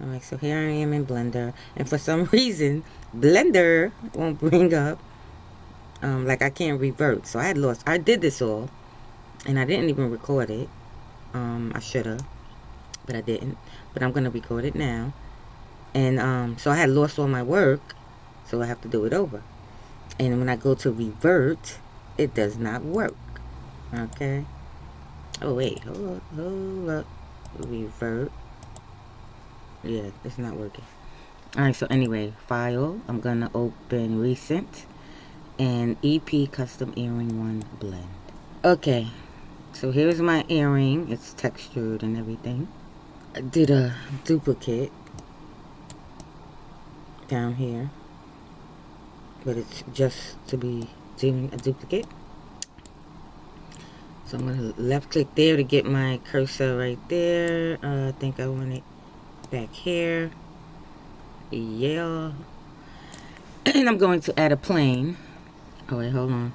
Alright, so here I am in Blender, and for some reason Blender won't bring up like I can't revert. So I did this all and I didn't even record it. I should have, but I didn't. But I'm gonna record it now. And so I had lost all my work, so I have to do it over. And when I go to revert, it does not work. Okay. Oh wait, hold up. Revert. Yeah, it's not working. Alright, so anyway, file. I'm gonna open recent and EP custom earring 1 blend. Okay, so here's my earring. It's textured and everything. I did a duplicate down here, but it's just to be doing a duplicate. So I'm gonna left click there to get my cursor right there. I think I want it back here. Yeah. And I'm going to add a plane. Oh wait, hold on.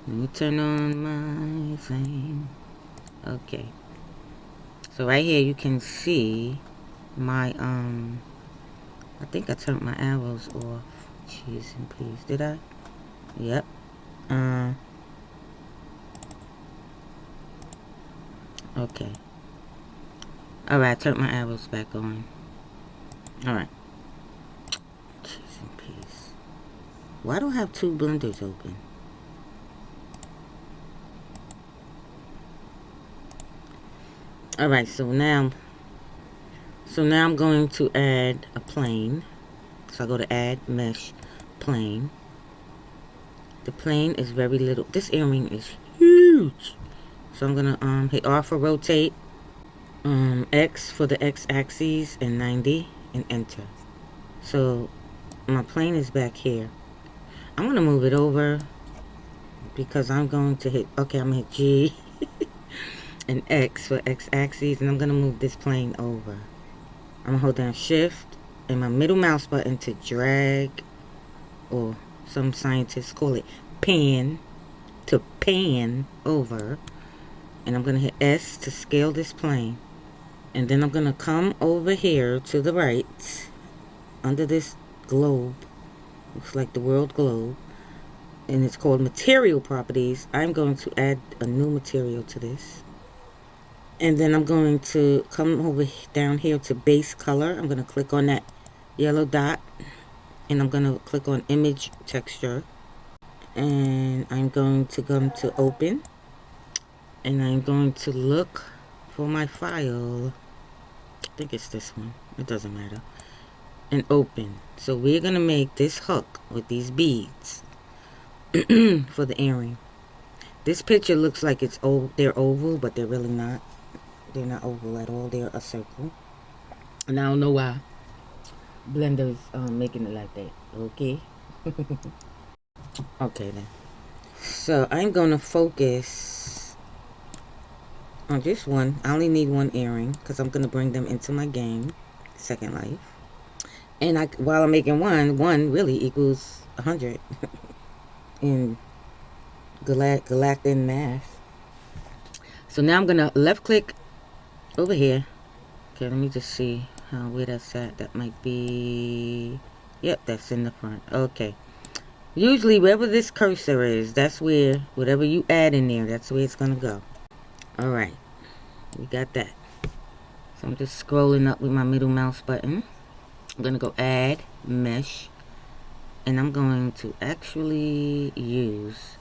Let me turn on my thing. Okay. So right here you can see my I think I turned my arrows off. Jeez and please, did I? Yep. Okay. Alright, I turned my arrows back on. Alright. Jeez and peace. Why do I have 2 blenders open? Alright, so now I'm going to add a plane. So I go to add mesh plane. The plane is very little. This earring is huge. So I'm gonna hit R for rotate, X for the X axis, and 90, and enter. So my plane is back here. I'm gonna move it over because I'm going to hit, okay, I'm gonna hit G and X for X axis, and I'm gonna move this plane over. I'm gonna hold down shift and my middle mouse button to drag, or some scientists call it pan, to pan over. And I'm gonna hit S to scale this plane. And then I'm gonna come over here to the right, under this globe, looks like the world globe, and it's called material properties. I'm going to add a new material to this. And then I'm going to come over down here to base color. I'm going to click on that yellow dot, and I'm going to click on image texture, and I'm going to come to open, and I'm going to look for my file. I think it's this one, it doesn't matter, and open. So we're going to make this hook with these beads for the earring. This picture looks like they're oval, but they're really not. They're not oval at all. They're a circle. And I don't know why Blender's making it like that. Okay. Okay then. So I'm gonna focus on just one. I only need 1 earring because I'm gonna bring them into my game, Second Life. And while I'm making one really equals 100 in Galactic math. So now I'm gonna left click over here. Okay, let me just see where that's at. That might be, yep, that's in the front. Okay. Usually wherever this cursor is, that's where, whatever you add in there, that's where it's gonna go. Alright, we got that. So I'm just scrolling up with my middle mouse button. I'm gonna go add mesh, and I'm going to actually use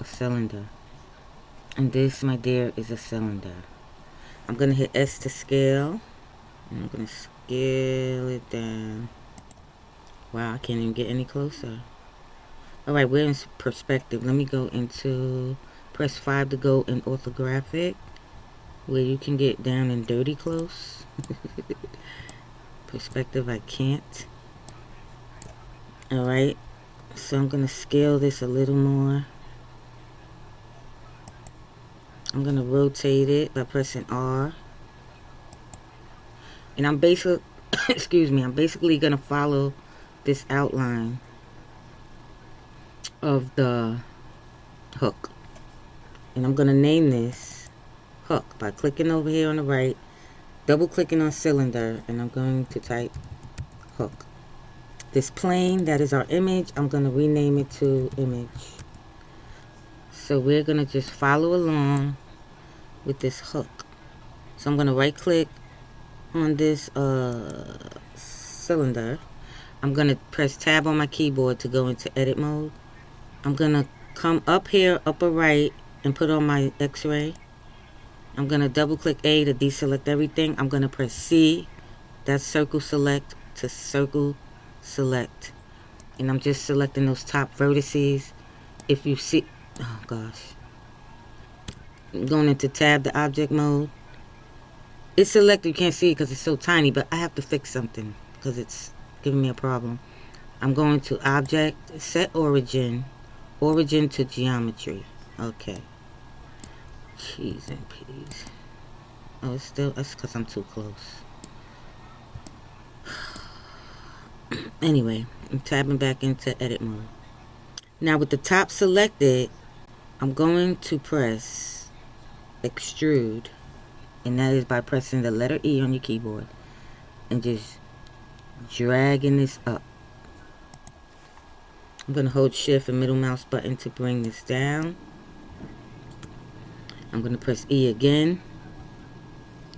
a cylinder. And this, my dear, is a cylinder. I'm gonna hit S to scale, and I'm gonna scale it down. Wow, I can't even get any closer. Alright, we're in perspective. Let me go into, press 5 to go in orthographic, where you can get down and dirty close. Perspective, I can't. Alright, so I'm gonna scale this a little more. I'm gonna rotate it by pressing R. And I'm basically, excuse me, I'm basically gonna follow this outline of the hook. And I'm gonna name this hook by clicking over here on the right double clicking on cylinder, and I'm going to type hook. This plane that is our image, I'm going to rename it to image. So we're going to just follow along with this hook. So I'm going to right click on this cylinder. I'm going to press tab on my keyboard to go into edit mode. I'm going to come up here, upper right, and put on my x-ray. I'm going to double click A to deselect everything. I'm going to press C, that's circle select, to circle select. And I'm just selecting those top vertices. If you see, oh gosh. I'm going into tab to object mode. It's selected, you can't see it because it's so tiny, but I have to fix something because it's giving me a problem. I'm going to object, set origin, origin to geometry. Okay. Cheese and peas. Oh, it's still, that's because I'm too close. Anyway, I'm tabbing back into edit mode. Now with the top selected, I'm going to press extrude, and that is by pressing the letter E on your keyboard and just dragging this up. I'm going to hold shift and middle mouse button to bring this down. I'm going to press E again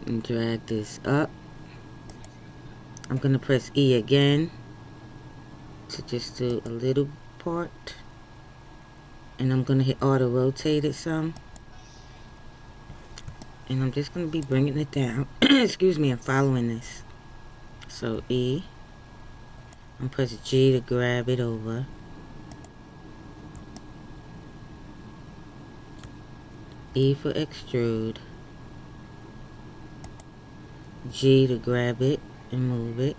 and drag this up. I'm going to press E again to just do a little part. And I'm going to hit auto rotate it some. And I'm just going to be bringing it down. Excuse me, I'm following this. So E. I'm pressing G to grab it over. E for extrude. G to grab it and move it.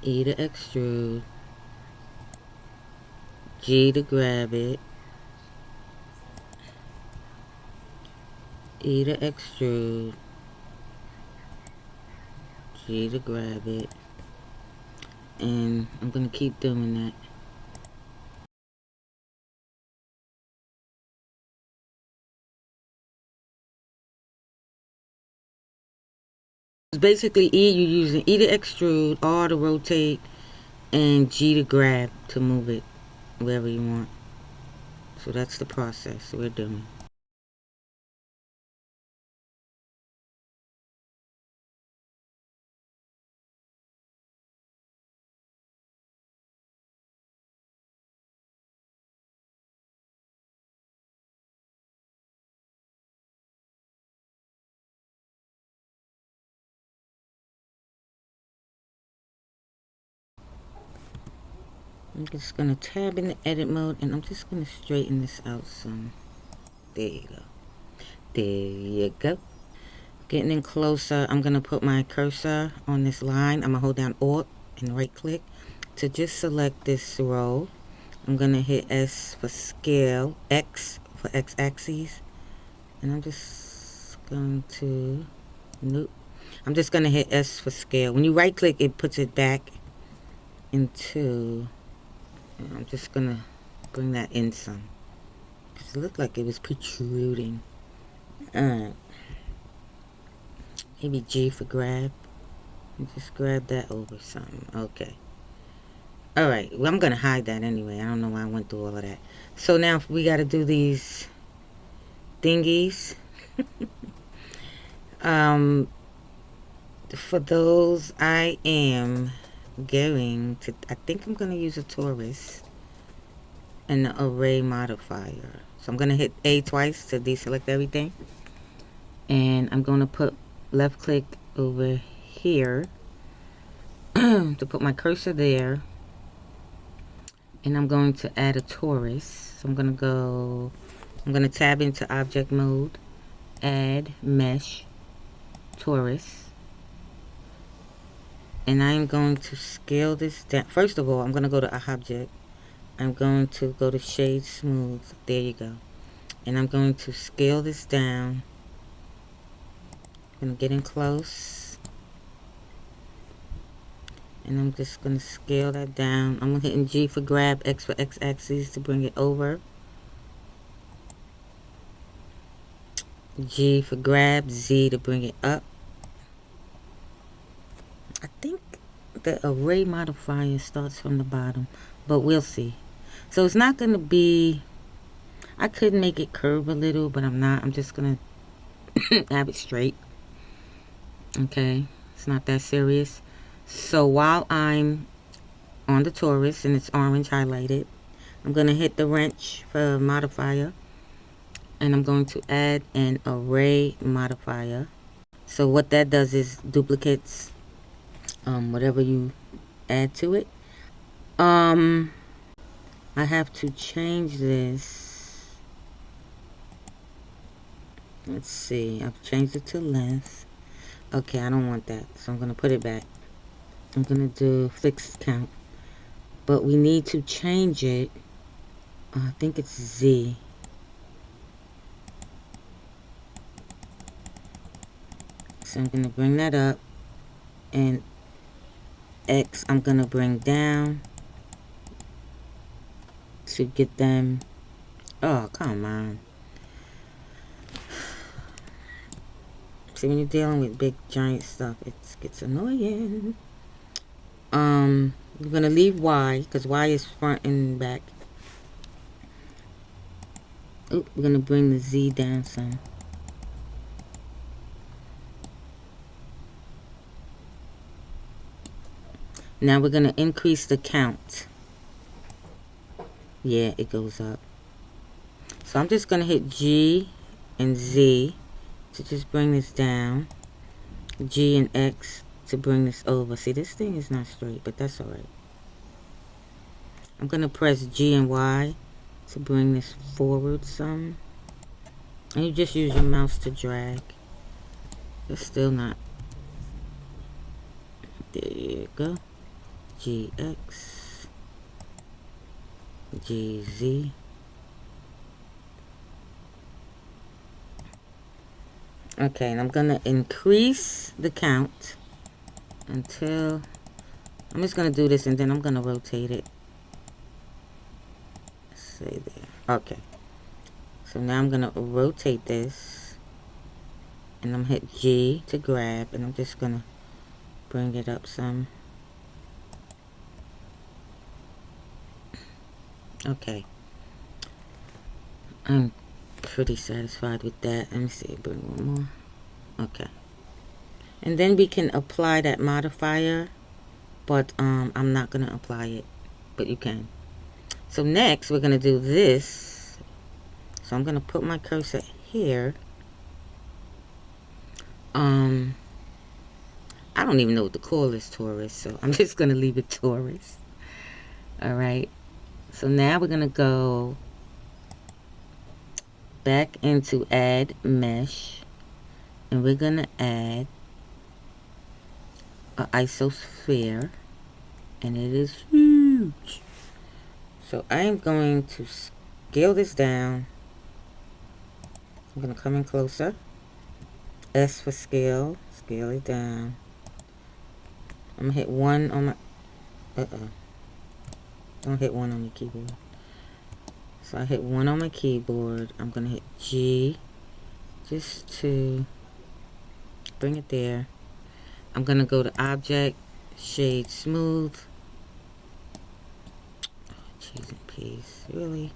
E to extrude. G to grab it. E to extrude. G to grab it. And I'm going to keep doing that. Basically, E, you're using E to extrude, R to rotate, and G to grab to move it wherever you want. So that's the process we're doing. I'm just going to tab in the edit mode, and I'm just going to straighten this out some. There you go. There you go. Getting in closer, I'm going to put my cursor on this line. I'm going to hold down Alt and right click to just select this row. I'm going to hit S for scale, X for X axis, and I'm just going to, nope. I'm just going to hit S for scale. When you right click, it puts it back into, I'm just going to bring that in some. It looked like it was protruding. Alright. Maybe G for grab. And just grab that over some. Okay. Alright. Well, I'm going to hide that anyway. I don't know why I went through all of that. So now we got to do these thingies. For those, I am going to, I think I'm going to use a torus and the array modifier. So I'm going to hit A twice to deselect everything. And I'm going to put left click over here to put my cursor there. And I'm going to add a torus. So I'm going to tab into object mode, add mesh, torus. And I'm going to scale this down. First of all, I'm going to go to object. I'm going to go to shade smooth. There you go. And I'm going to scale this down. I'm going to get in close. And I'm just going to scale that down. I'm hitting G for grab, X for X axis to bring it over. G for grab, Z to bring it up. I think the array modifier starts from the bottom, but we'll see. So it's not going to be, I could make it curve a little, but I'm not. I'm just going to have it straight. Okay, it's not that serious. So while I'm on the torus and it's orange highlighted, I'm going to hit the wrench for modifier, and I'm going to add an array modifier. So what that does is duplicates whatever you add to it. I have to change this. Let's see, I've changed it to length. Okay, I don't want that, so I'm going to put it back. I'm going to do fixed count, but we need to change it. I think it's Z. So I'm going to bring that up, and X I'm going to bring down to get them. Oh, come on. See, when you're dealing with big giant stuff, it gets annoying. We're going to leave Y, because Y is front and back. Oop, we're going to bring the Z down some. Now we're going to increase the count. Yeah, it goes up. So I'm just going to hit G and Z to just bring this down. G and X to bring this over. See, this thing is not straight, but that's alright. I'm going to press G and Y to bring this forward some. And you just use your mouse to drag. It's still not. There you go. GX. GZ. Okay, and I'm going to increase the count until, I'm just going to do this and then I'm going to rotate it. Say there. Okay. So now I'm going to rotate this. And I'm hit G to grab. And I'm just going to bring it up some. Okay. I'm pretty satisfied with that. Let me see. Bring one more. Okay. And then we can apply that modifier. But I'm not going to apply it. But you can. So next, we're going to do this. So I'm going to put my cursor here. I don't even know what to call this torus, so I'm just going to leave it torus. Alright. So now we're going to go back into add mesh. And we're going to add an isosphere. And it is huge. So I am going to scale this down. I'm going to come in closer. S for scale. Scale it down. I'm going to hit 1 on my... Don't hit 1 on your keyboard. So I hit 1 on my keyboard. I'm going to hit G. Just to bring it there. I'm going to go to Object. Shade Smooth. Cheese and peas. Really?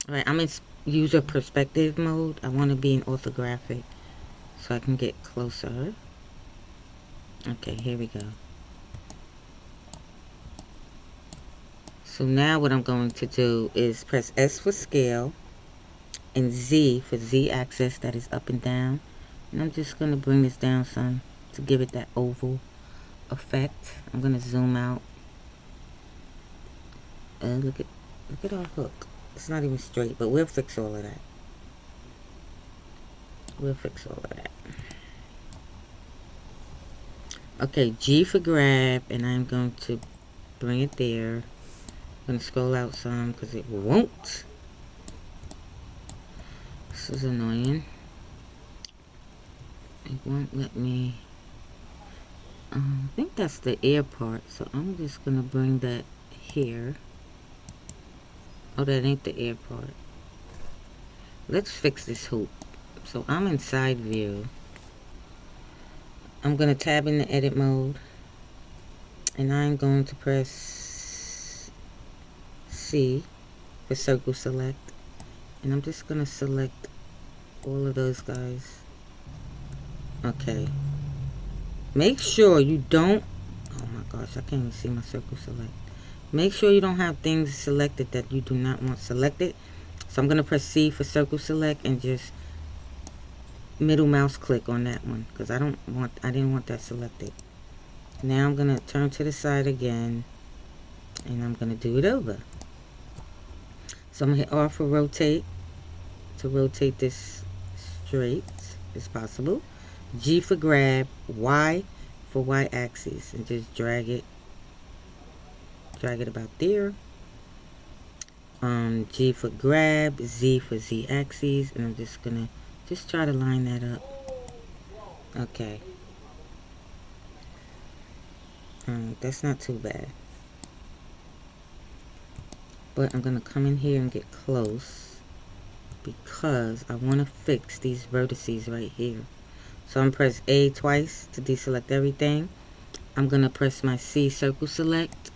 Alright, I'm in user perspective mode. I want to be in orthographic so I can get closer. Okay, here we go. So now what I'm going to do is press S for scale and Z for Z axis, that is up and down. And I'm just going to bring this down some to give it that oval effect. I'm going to zoom out. Look at our hook. It's not even straight, but we'll fix all of that. We'll fix all of that. Okay, G for grab, and I'm going to bring it there. I'm going to scroll out some because it won't. This is annoying. It won't let me. I think that's the air part, so I'm just going to bring that here. Oh, that ain't the air part. Let's fix this hoop. So I'm in side view. I'm going to tab in the edit mode. And I'm going to press C for circle select. And I'm just going to select all of those guys. Okay. Make sure you don't... Oh my gosh, I can't even see my circle select. Make sure you don't have things selected that you do not want selected. So I'm going to press C for circle select and just middle mouse click on that one because I didn't want that selected. Now I'm going to turn to the side again and I'm going to do it over. So I'm going to hit R for rotate to rotate this straight as possible. G for grab, Y for Y axis, and just drag it about there. G for grab, Z for Z axis, and I'm just gonna try to line that up. Okay. That's not too bad. But I'm gonna come in here and get close because I want to fix these vertices right here. So I'm press A twice to deselect everything. I'm gonna press my C circle select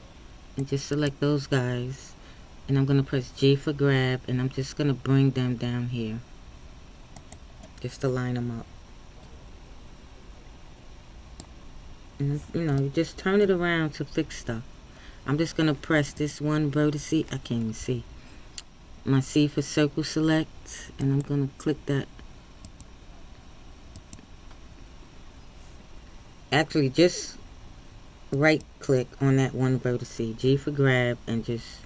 and just select those guys. And I'm gonna press G for grab and I'm just gonna bring them down here. Just to line them up. And you know, you just turn it around to fix stuff. I'm just gonna press this one vertice. I can't even see. My C for circle select and I'm gonna click that. Actually, just right click on that one vertice, G for grab, and just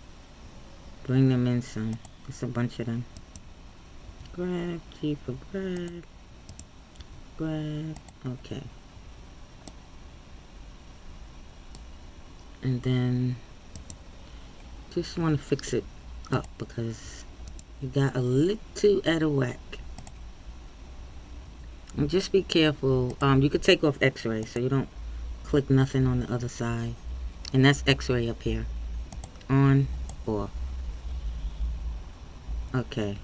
bring them in some. It's a bunch of them. Grab, G for grab, grab, okay. And then just want to fix it up because you got a little out of whack. And just be careful. You could take off X-ray so you don't click nothing on the other side. And that's X-ray up here. On, off. Okay.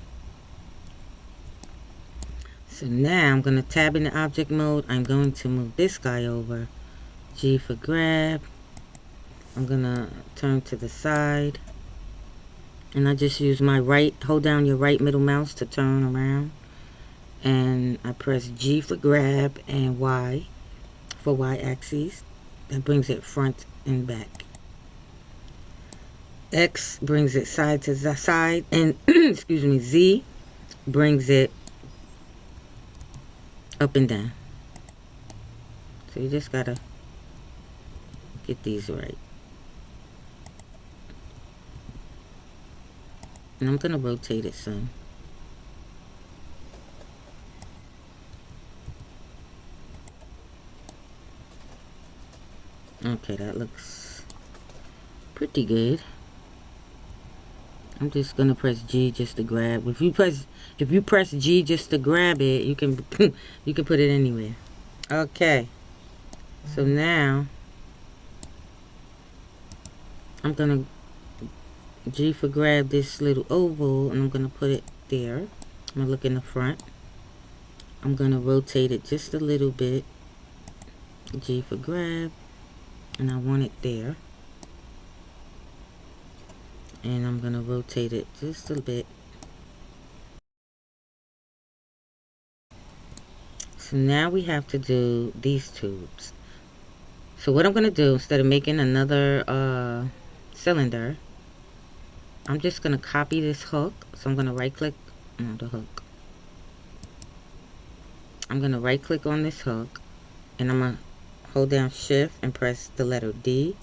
So now I'm going to tab in the object mode. I'm going to move this guy over. G for grab. I'm going to turn to the side. And I just use my right, hold down your right middle mouse to turn around. And I press G for grab and Y for Y axis. That brings it front and back. X brings it side to side, and excuse me, Z brings it up and down. So you just gotta get these right. And I'm gonna rotate it some. Okay, that looks pretty good. I'm just gonna press G just to grab. If you press G just to grab it, you can you can put it anywhere. Okay. So now I'm gonna G for grab this little oval and I'm gonna put it there. I'm gonna look in the front. I'm gonna rotate it just a little bit. G for grab. And I want it there. And I'm going to rotate it just a bit. So now we have to do these tubes. So what I'm going to do, instead of making another cylinder, I'm just going to copy this hook. So I'm going to right click on the hook. I'm going to right click on this hook. And I'm going to hold down shift and press the letter D.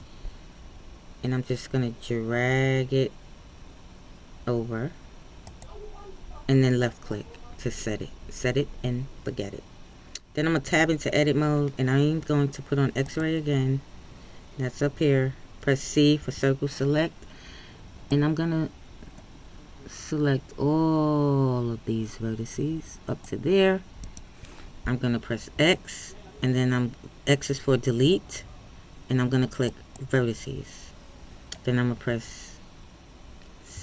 And I'm just going to drag it over. And then left click to set it. Set it and forget it. Then I'm going to tab into edit mode. And I'm going to put on X-ray again. That's up here. Press C for circle select. And I'm going to select all of these vertices up to there. I'm going to press X. And then X is for delete. And I'm going to click vertices. Then I'm going to press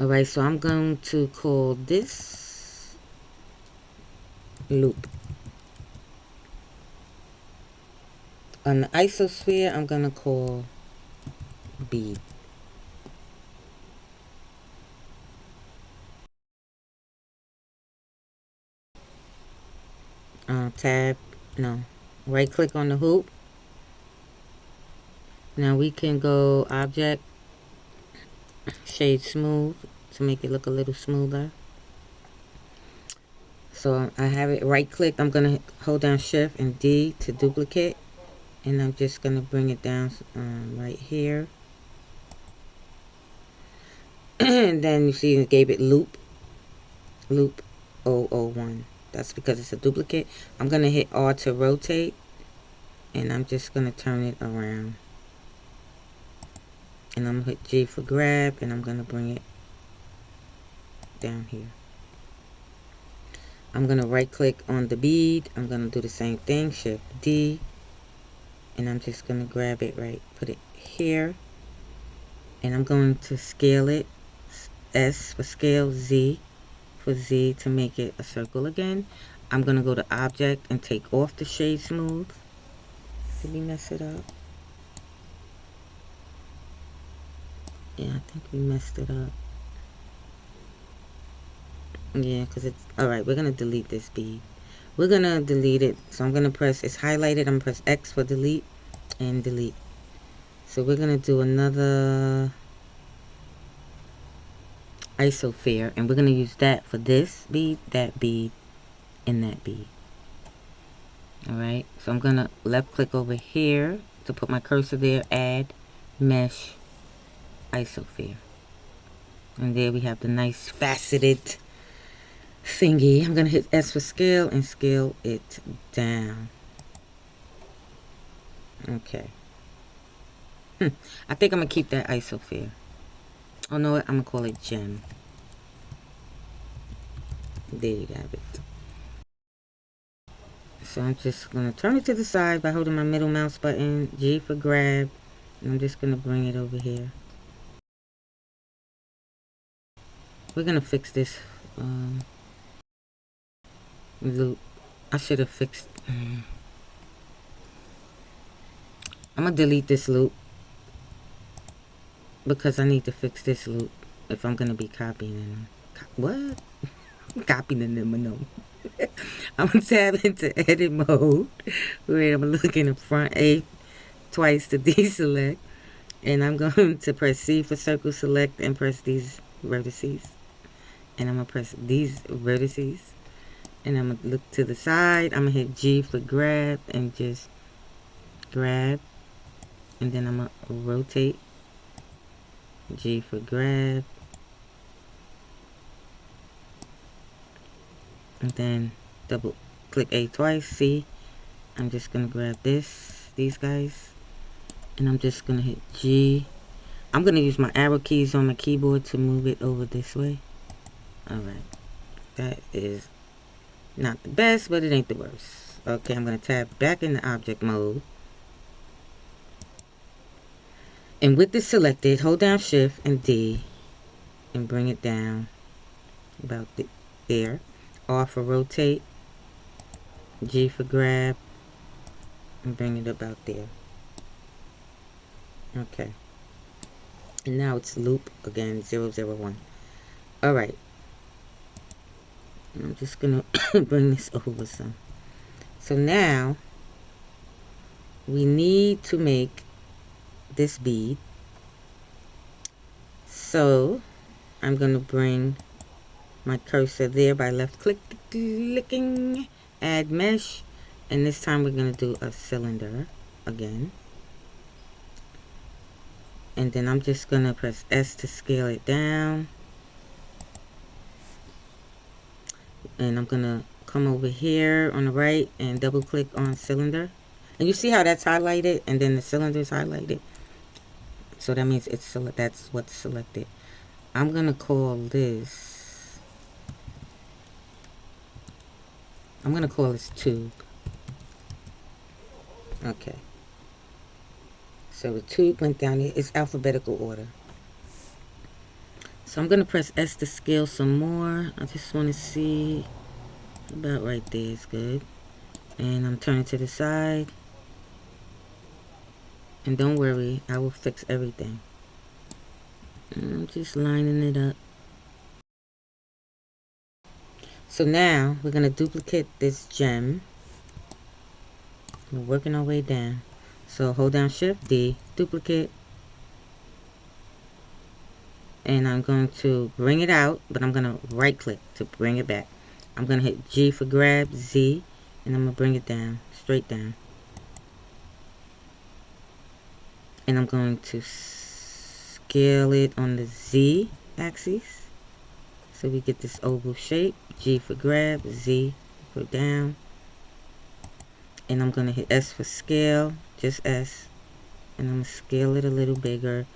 Alright, so I'm going to call this loop. On the isosphere, I'm going to call bead. Tab, no. Right click on the hoop. Now we can go object, shade smooth to make it look a little smoother. So I have it right click. I'm going to hold down shift and D to duplicate. And I'm just going to bring it down right here. And then you see it gave it loop 001. That's because it's a duplicate. I'm going to hit R to rotate. And I'm just going to turn it around. And I'm going to hit G for grab. And I'm going to bring it down here. I'm going to right click on the bead. I'm going to do the same thing. Shift D. And I'm just going to grab it right. Put it here. And I'm going to scale it. S for scale. Z for Z to make it a circle again. I'm going to go to object and take off the shade smooth. Did we mess it up? Yeah, I think we messed it up. Yeah, because it's... Alright, we're going to delete this bead. We're going to delete it. So I'm going to press... It's highlighted. I'm going to press X for delete and delete. So we're going to do another isosphere. And we're going to use that for this bead, that bead, and that bead. Alright, so I'm going to left click over here to put my cursor there. Add mesh isosphere. And there we have the nice faceted thingy. I'm going to hit S for scale and scale it down. Okay. I think I'm going to keep that isosphere. Oh, no, I'm going to call it gem. There you have it. So I'm just going to turn it to the side by holding my middle mouse button. G for grab. And I'm just going to bring it over here. We're going to fix this loop. I should have fixed... I'm going to delete this loop. Because I need to fix this loop if I'm going to be copying them. What? Copying them, no. I'm going to tab into edit mode. Wait, I'm going to look in the front A twice to deselect. And I'm going to press C for circle select and press these vertices. And I'm going to press these vertices. And I'm going to look to the side. I'm going to hit G for grab and just grab. And then I'm going to rotate. G for grab. And then double click A twice. C. I'm just going to grab these guys. And I'm just going to hit G. I'm going to use my arrow keys on my keyboard to move it over this way. Alright. That is not the best, but it ain't the worst. Okay, I'm going to tab back into object mode. And with this selected, hold down shift and D. And bring it down about there. R for rotate. G for grab. And bring it about there. Okay. And now it's loop again, 001. Alright. I'm just going to bring this over some. So now, we need to make this bead. So, I'm going to bring my cursor there by left clicking, add mesh. And this time we're going to do a cylinder again. And then I'm just going to press S to scale it down. And I'm going to come over here on the right and double click on cylinder. And you see how that's highlighted and then the cylinder is highlighted. So that means it's that's what's selected. I'm going to call this, I'm going to call this tube. Okay. So the tube went down here. It's alphabetical order. So I'm going to press S to scale some more. I just want to see, about right there is good. And I'm turning to the side. And don't worry, I will fix everything. And I'm just lining it up. So now we're going to duplicate this gem. We're working our way down. So hold down Shift D, duplicate. And I'm going to bring it out, but I'm going to right click to bring it back. I'm going to hit G for grab, Z, and I'm going to bring it down, straight down. And I'm going to scale it on the Z axis. So we get this oval shape. G for grab, Z for down. And I'm going to hit S for scale, just S. And I'm going to scale it a little bigger.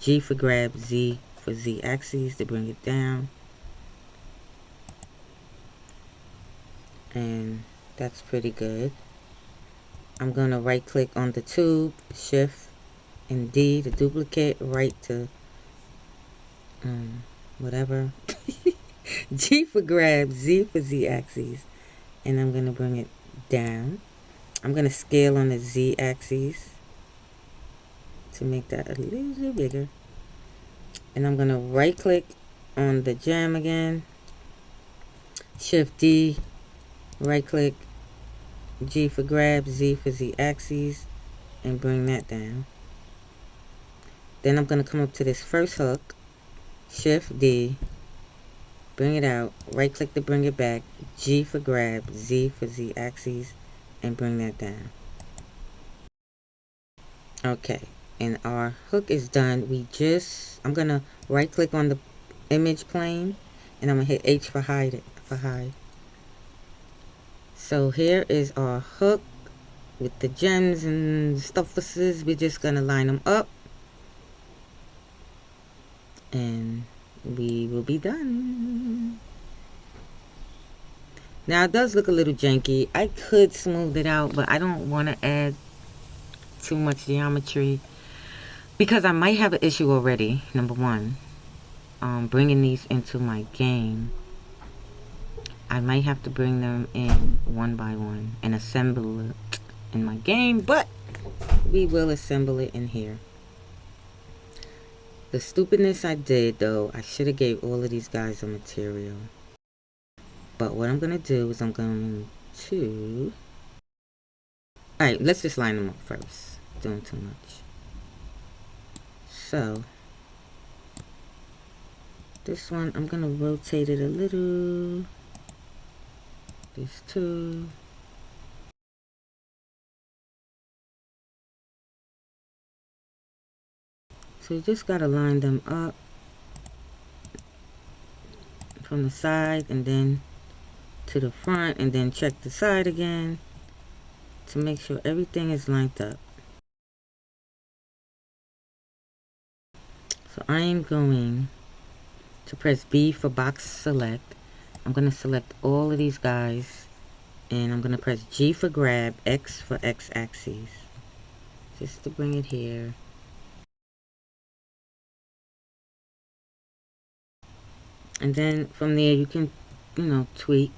G for grab, Z for Z axis to bring it down. And that's pretty good. I'm going to right click on the tube, Shift and D to duplicate, right to whatever. G for grab, Z for Z axis. And I'm going to bring it down. I'm going to scale on the Z axis to make that a little bigger. And I'm going to right click on the gem again, Shift D, right click, G for grab, Z for Z axis, and bring that down. Then I'm going to come up to this first hook, Shift D, bring it out, right click to bring it back, G for grab, Z for Z axis, and bring that down. Okay, and our hook is done. I'm going to right click on the image plane, and I'm going to hit H for hide it, for hide. So here is our hook with the gems and stuffuses. We're just going to line them up. And we will be done. Now it does look a little janky. I could smooth it out, but I don't want to add too much geometry because I might have an issue already. Number one, bringing these into my game. I might have to bring them in one by one and assemble it in my game, but we will assemble it in here. The stupidness I did, though, I should have gave all of these guys a material. But what I'm going to do is I'm going to... Alright, let's just line them up first. Doing too much. So, this one, I'm going to rotate it a little. These two. So you just got to line them up from the side and then to the front, and then check the side again to make sure everything is lined up. So I am going to press B for box select. I'm going to select all of these guys, and I'm going to press G for grab, X for X axis, just to bring it here. And then from there you can, tweak.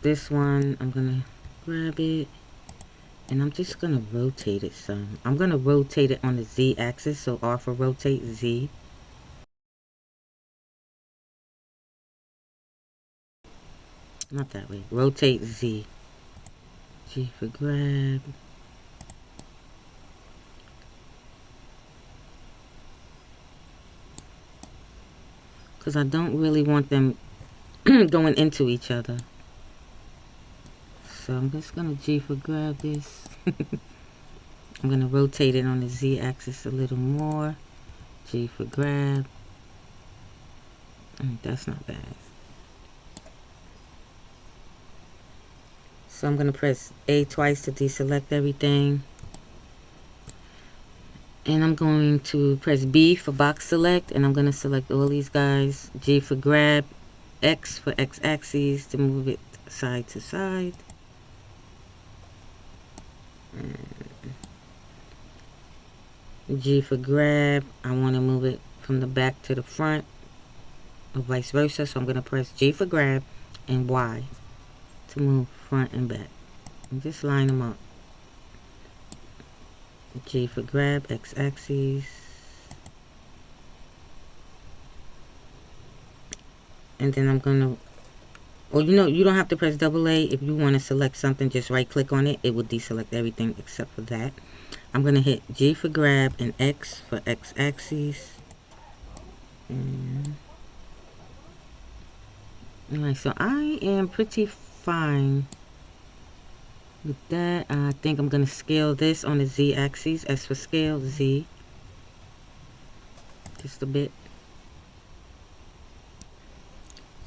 This one, I'm going to grab it, and I'm just going to rotate it some. I'm going to rotate it on the Z axis, so R for rotate, Z. Not that way. Rotate Z. G for grab. Because I don't really want them going into each other. So I'm just going to G for grab this. I'm going to rotate it on the Z axis a little more. G for grab. That's not bad. So I'm going to press A twice to deselect everything. And I'm going to press B for box select, and I'm going to select all these guys. G for grab, X for X axis to move it side to side. G for grab. I want to move it from the back to the front or vice versa. So I'm going to press G for grab and Y to move front and back. And just line them up. G for grab, x-axis. And then I'm going to, or you don't have to press double A. If you want to select something, just right click on it. It will deselect everything except for that. I'm going to hit G for grab and X for x-axis. Alright, so I am pretty fine with that. I think I'm going to scale this on the Z-axis. S for scale, Z. Just a bit.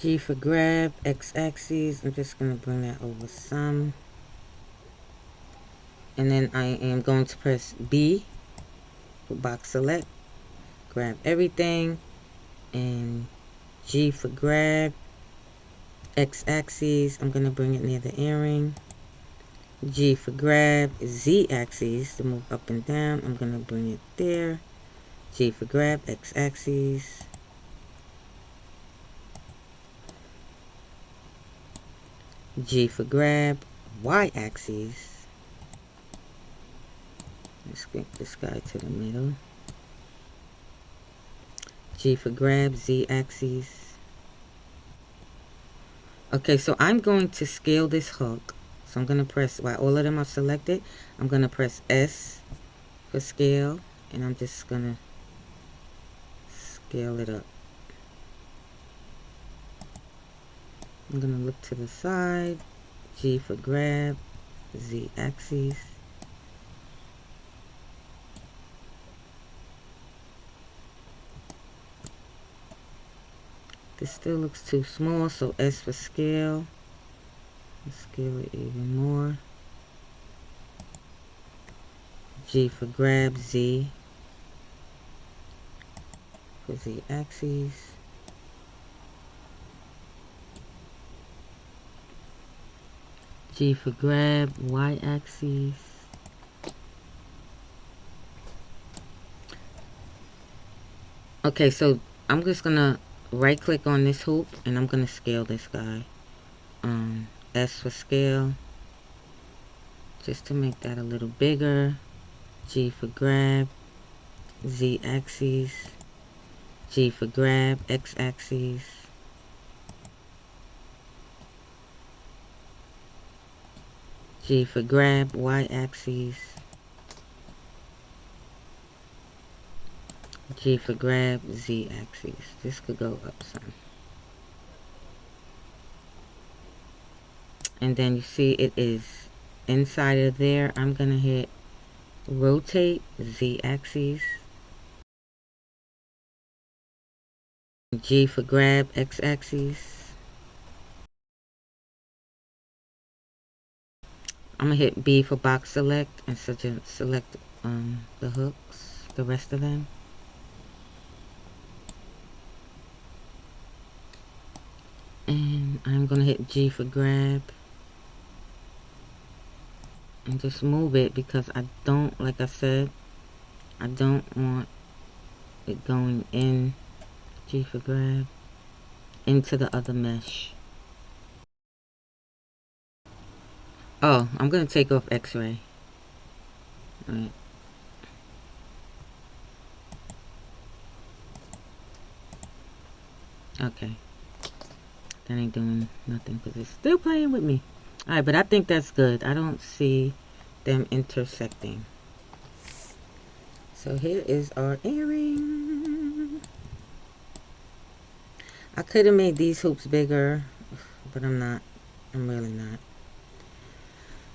G for grab, x-axis. I'm just going to bring that over some. And then I am going to press B for box select. Grab everything. And G for grab, x-axis. I'm going to bring it near the earring. G for grab, Z-axis to move up and down. I'm going to bring it there. G for grab, x-axis. G for grab, y-axis. Let's get this guy to the middle. G for grab, z-axis. Okay, so I'm going to scale this hook. So I'm going to press, while all of them are selected, I'm going to press S for scale. And I'm just going to scale it up. I'm going to look to the side. G for grab, Z-axis. This still looks too small, so S for scale. Let's scale it even more. G for grab, Z for Z-axis. G for grab, Y-axis. Okay, so I'm just gonna right click on this hoop and I'm gonna scale this guy. S for scale, just to make that a little bigger. G for grab, Z-axis. G for grab, X-axis. G for grab, Y-axis. G for grab, Z-axis. This could go up some. And then you see it is inside of there. I'm going to hit rotate, Z-axis. G for grab, X-axis. I'm going to hit B for box select and select the hooks, the rest of them. And I'm going to hit G for grab. And just move it because I don't, like I said, I don't want it going in, G for grab, into the other mesh. Oh, I'm going to take off X-ray. Alright. Okay. That ain't doing nothing because it's still playing with me. Alright, but I think that's good. I don't see them intersecting. So here is our earring. I could have made these hoops bigger, but I'm not. I'm really not.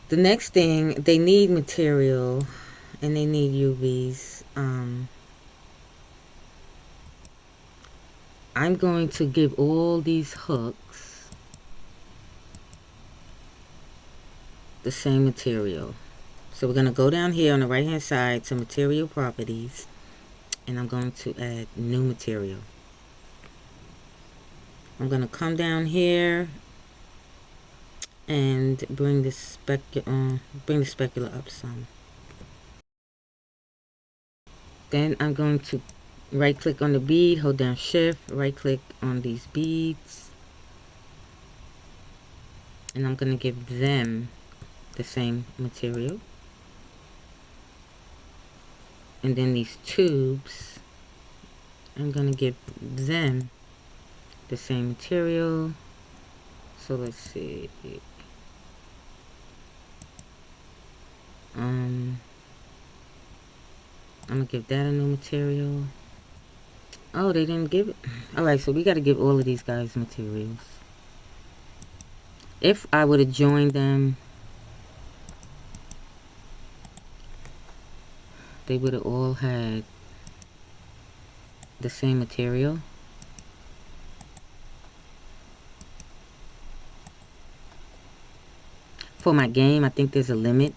The next thing, they need material and they need UVs. I'm going to give all these hooks the same material. So we're going to go down here on the right hand side to material properties, and I'm going to add new material. I'm going to come down here and bring the specular up some. Then I'm going to right click on the bead, hold down shift, right click on these beads, and I'm going to give them the same material. And then these tubes, I'm going to give them the same material. So let's see. I'm going to give that a new material. Oh, they didn't give it. Alright, so we got to give all of these guys materials. If I would have joined them, they would have all had the same material. For my game, I think there's a limit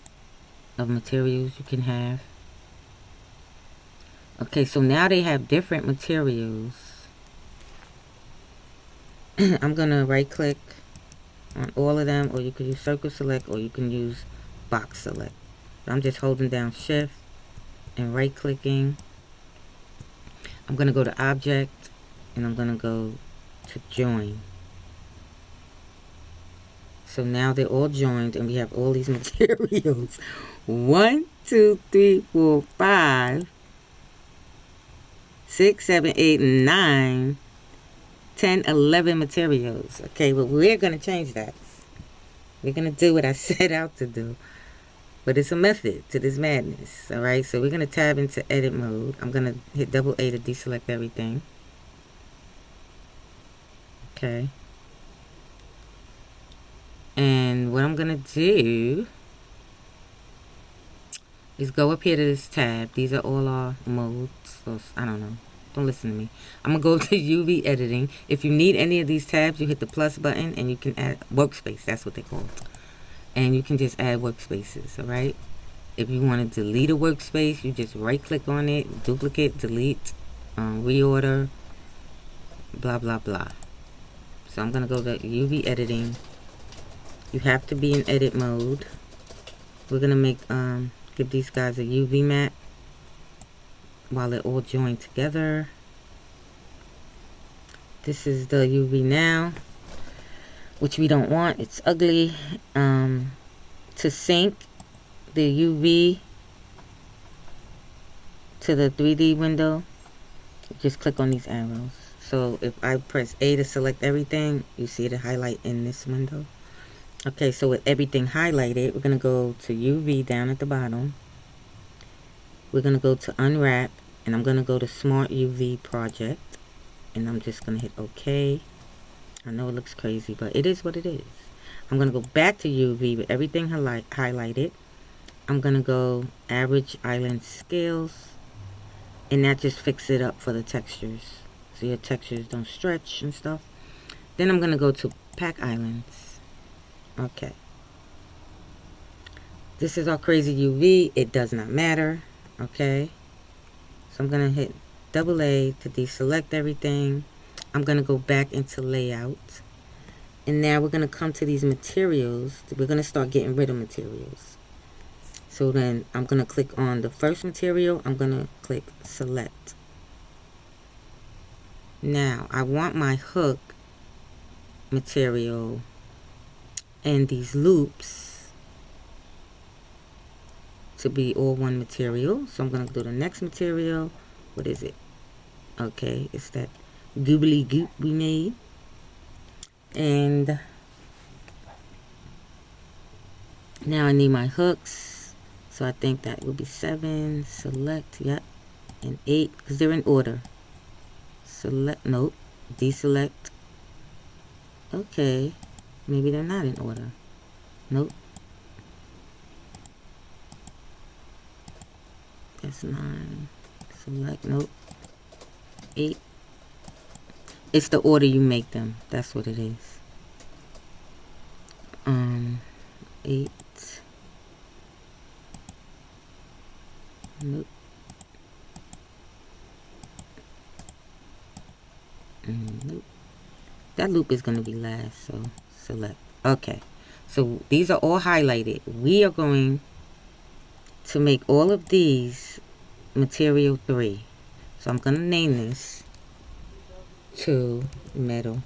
of materials you can have. Okay, so now they have different materials. I'm going to right click on all of them, or you can use circle select, or you can use box select. I'm just holding down shift and right clicking. I'm going to go to object, and I'm going to go to join. So now they're all joined, and we have all these materials. 1, 2, 3, 4, 5, 6, 7, 8, 9, 10, 11 materials. Okay, well, we're going to change that. We're going to do what I set out to do. But it's a method to this madness. All right, so we're going to tab into edit mode. I'm going to hit double A to deselect everything. Okay. And what I'm going to do is go up here to this tab. These are all our modes. So, I don't know. Don't listen to me. I'm going to go to UV editing. If you need any of these tabs, you hit the plus button and you can add workspace. That's what they call it. And you can just add workspaces, all right? If you want to delete a workspace, you just right click on it, duplicate, delete, reorder, blah, blah, blah. So I'm going to go to UV editing. You have to be in edit mode. We're going to make, give these guys a UV matte while they're all joined together. This is the UV now, which we don't want. It's ugly. To sync the UV to the 3D window, just click on these arrows. So if I press A to select everything, you see it highlight in this window. Okay, so with everything highlighted, we're going to go to UV down at the bottom. We're going to go to unwrap, and I'm going to go to Smart UV project, and I'm just going to hit OK. I know it looks crazy, but it is what it is. I'm going to go back to UV with everything highlighted. I'm going to go average island scales, and that just fixes it up for the textures, so your textures don't stretch and stuff. Then I'm going to go to pack islands. Okay. This is our crazy UV. It does not matter. Okay. So I'm going to hit double A to deselect everything. I'm going to go back into layout. And now we're going to come to these materials. We're going to start getting rid of materials. So then I'm going to click on the first material. I'm going to click select. Now I want my hook material and these loops to be all one material. So I'm going to do the next material. What is it? Okay, it's that goobly goop we made. And now I need my hooks. So I think that will be 7, select, yep, and 8, because they're in order. Select, nope, deselect. Okay, maybe they're not in order. Nope. That's 9. Select, nope. 8. It's the order you make them. That's what it is. 8. Nope. Nope. That loop is going to be last, so select. Okay. So these are all highlighted. We are going to make all of these material 3. So I'm going to name this to metal.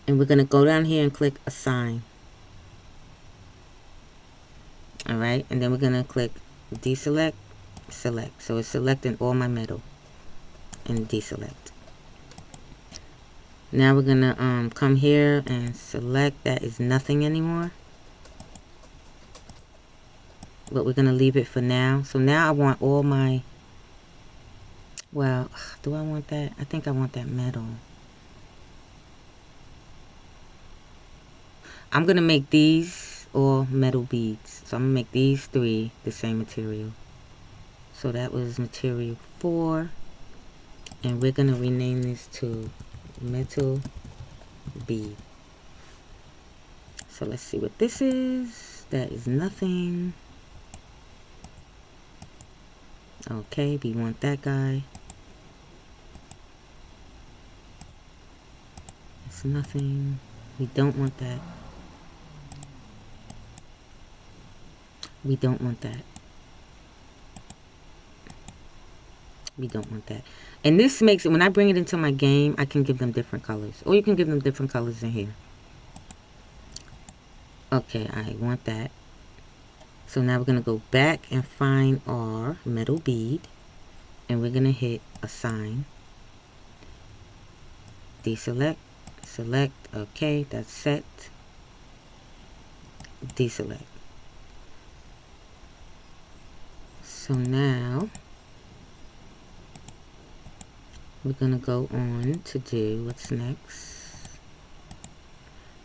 And we're going to go down here and click assign. Alright, and then we're going to click deselect, select. So it's selecting all my metal and deselect. Now we're going to come here and select that is nothing anymore. But we're going to leave it for now. So now I want all my, well, do I want that? I think I want that metal. I'm going to make these all metal beads. So I'm going to make these 3 the same material. So that was material 4. And we're going to rename this to metal bead. So let's see what this is. That is nothing. Okay, we want that guy. It's nothing. We don't want that. We don't want that. We don't want that. And this makes it, when I bring it into my game, I can give them different colors. Or you can give them different colors in here. Okay, I want that. So now we're going to go back and find our metal bead. And we're going to hit assign. Deselect. Select. Okay, that's set. Deselect. So now we're going to go on to do what's next.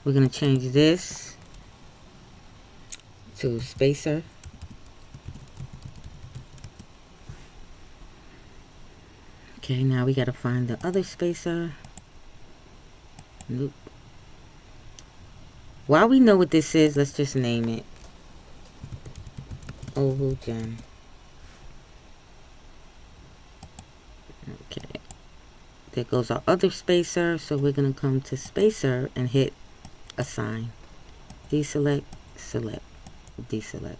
We're going to change this to spacer. Okay, now we got to find the other spacer. Nope. While we know what this is, let's just name it oval gem. Okay, there goes our other spacer. So we're going to come to spacer and hit assign. Deselect, select, deselect.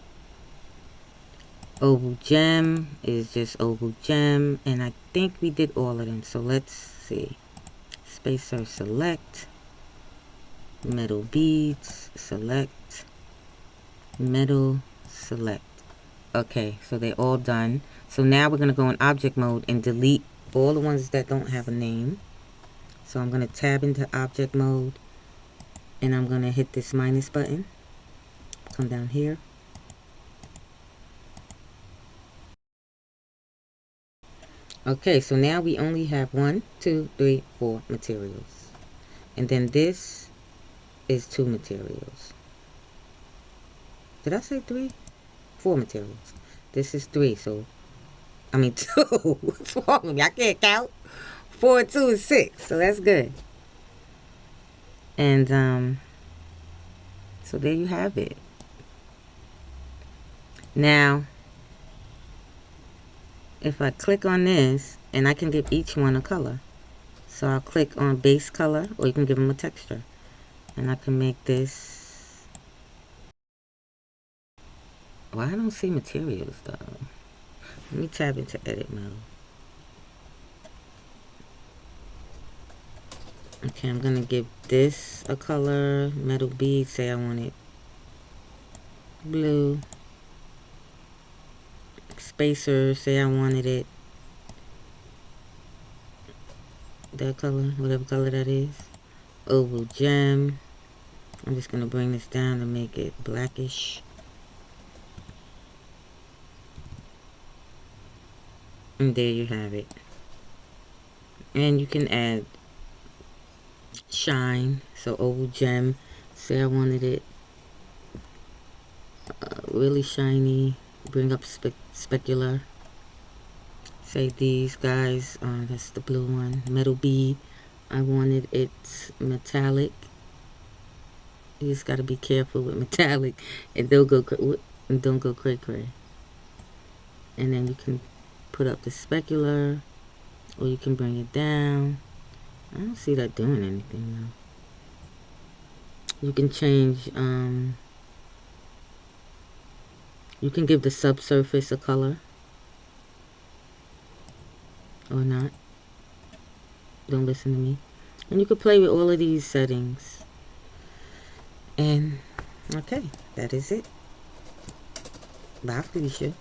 Oval gem is just oval gem, and I think we did all of them. So let's see. Spacer select, metal beads select, metal select. Okay, so they're all done. So now we're going to go in object mode and delete all the ones that don't have a name. So I'm going to tab into object mode, and I'm going to hit this minus button. Come down here. Okay, so now we only have 1, 2, 3, 4 materials. And then this is 2 materials. Did I say 3? 4 materials. This is 3, so I mean 2. What's wrong with me? I can't count. 4 and 2 is 6, so that's good. And so there you have it. Now, if I click on this, and I can give each one a color. So I'll click on base color, or you can give them a texture. And I can make this. Well, I don't see materials though. Let me tab into edit mode. Okay, I'm gonna give this a color. Metal bead, say I want it blue. Spacer, say I wanted it that color, whatever color that is. Oval gem. I'm just gonna bring this down to make it blackish. And there you have it. And you can add shine. So oval gem, say I wanted it really shiny. Bring up specular. Say these guys, that's the blue one. Metal bead, I wanted it metallic. You just gotta be careful with metallic, and don't go cray cray. And then you can put up the specular, or you can bring it down. I don't see that doing anything though. You can change You can give the subsurface a color or not. Don't listen to me. And you can play with all of these settings. And okay, that is it. Bye, Felicia.